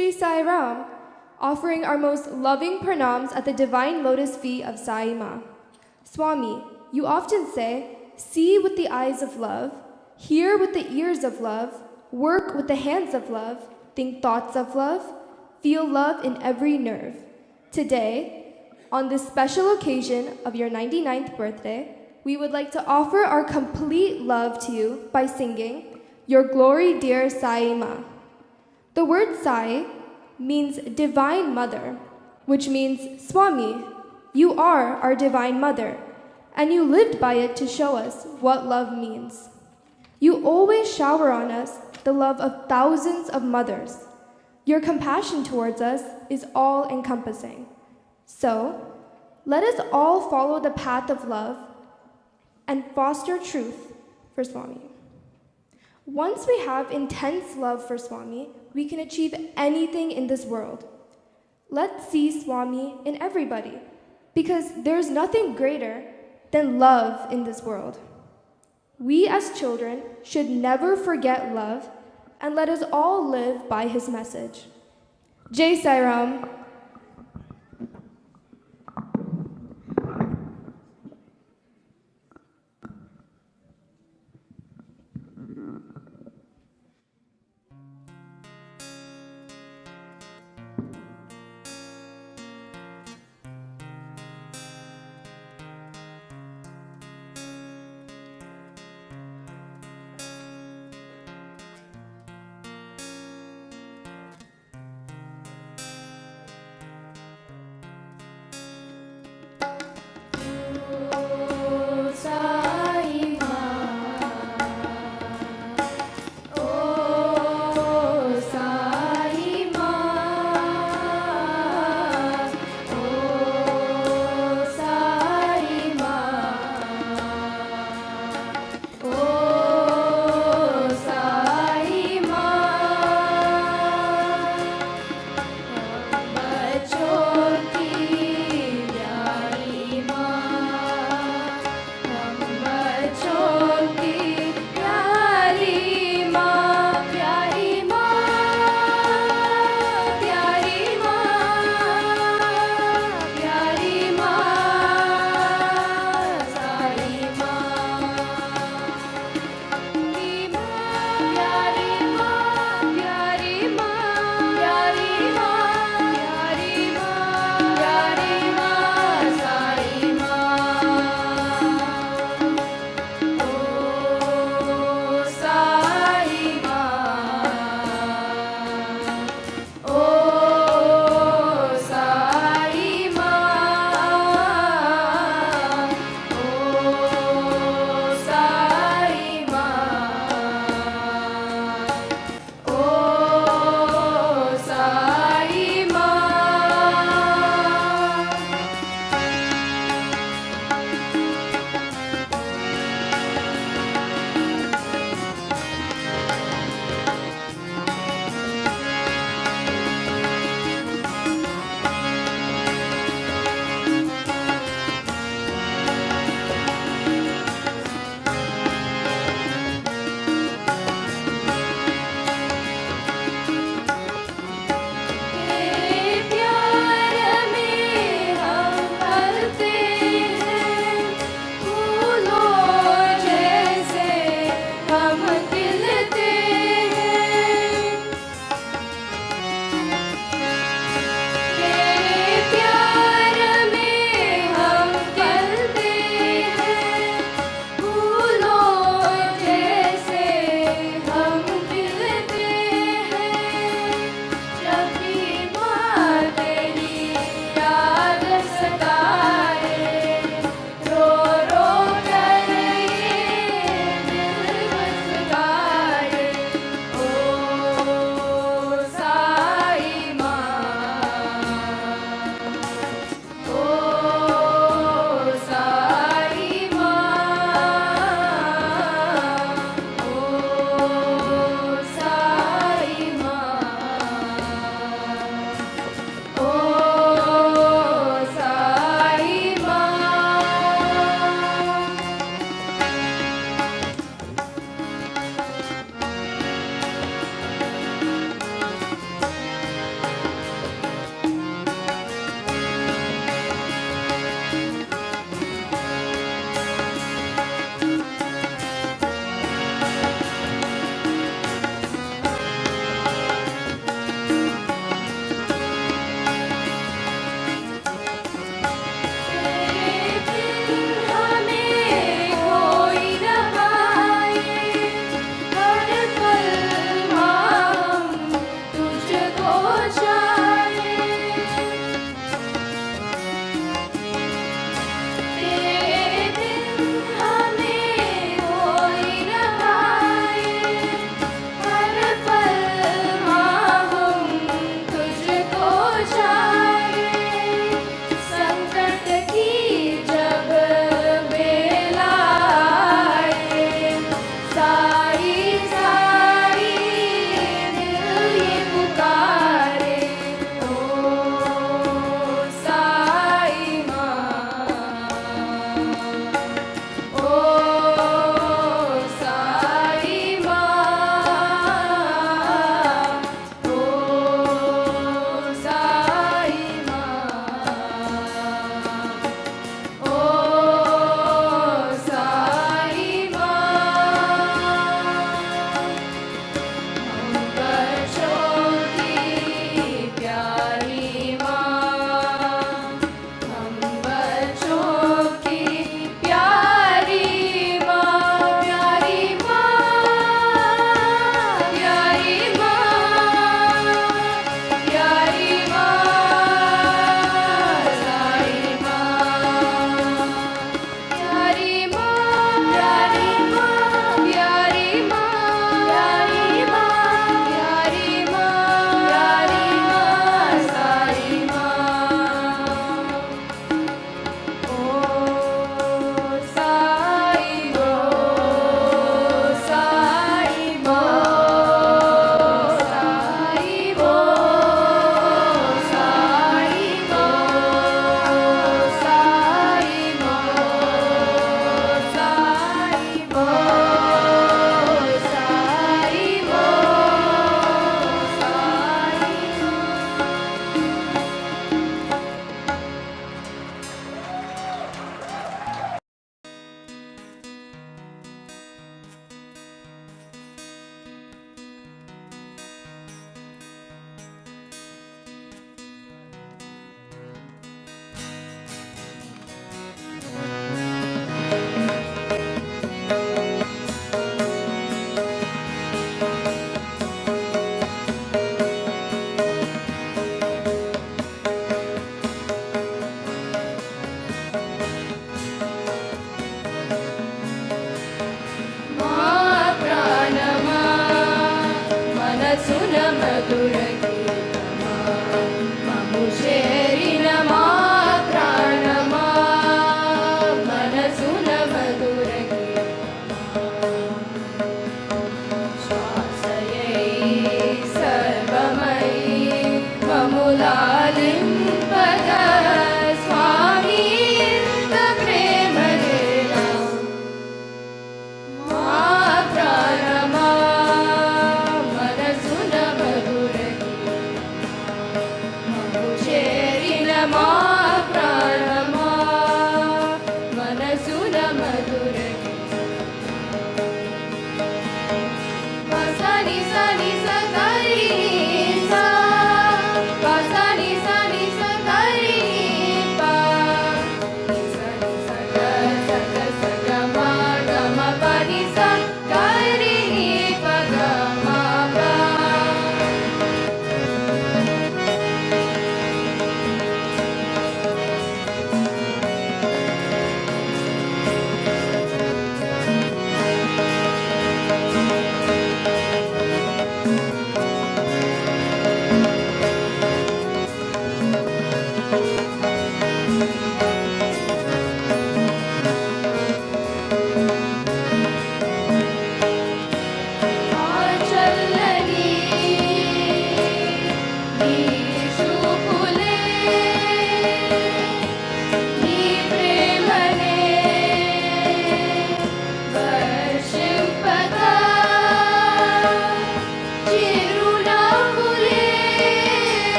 Shri Sai Ram, offering our most loving pranams at the divine lotus feet of Sai Ma. Swami, you often say, see with the eyes of love, hear with the ears of love, work with the hands of love, think thoughts of love, feel love in every nerve. Today, on this special occasion of your 99th birthday, we would like to offer our complete love to you by singing Your Glory Dear Sai Ma. The word Sai means divine mother, which means, Swami, you are our divine mother, and you lived by it to show us what love means. You always shower on us the love of thousands of mothers. Your compassion towards us is all-encompassing. So, let us all follow the path of love and foster truth for Swami. Once we have intense love for Swami, we can achieve anything in this world. Let's see Swami in everybody, because there's nothing greater than love in this world. We as children should never forget love, and let us all live by his message. Jai Sai Ram.